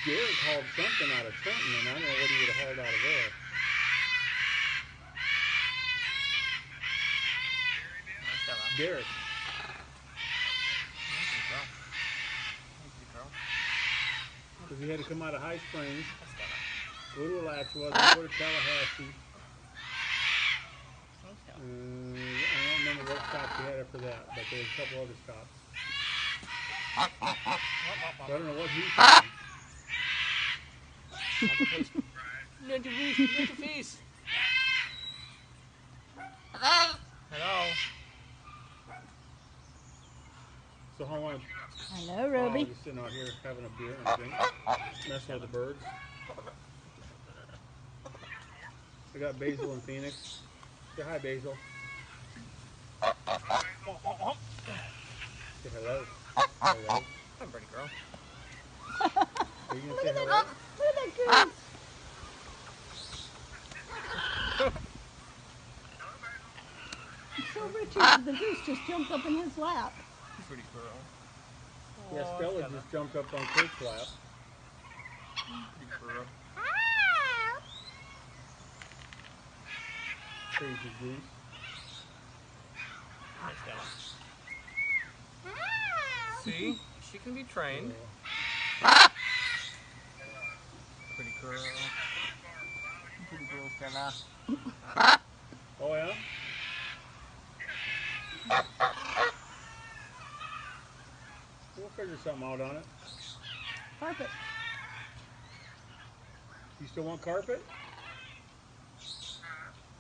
Garrett hauled something out of Trenton, and I don't know what he would have hauled out of there. Garrett. Because he had to come out of High Springs, go to Alachua, then go to Tallahassee. I don't remember what stops he had after that, but there was a couple other stops. So I don't know what he's doing. Not your face. Hello. So how long? Hello, Roby. Just sitting out here having a beer and a drink, messing with the birds. I got Basil and Phoenix. Say hi, Basil. Say hello. Hello. Hi, pretty girl. Are you gonna say hello? Look at that goose. So Richard, the goose just jumped up in his lap. Pretty girl. Yeah, Stella just jumped up on Kurt's lap. Pretty girl. Crazy goose. Hi, Stella. See? She can be trained. Pretty girl. Pretty girl, Stella. Oh, yeah? We'll figure something out on it. Carpet. You still want carpet?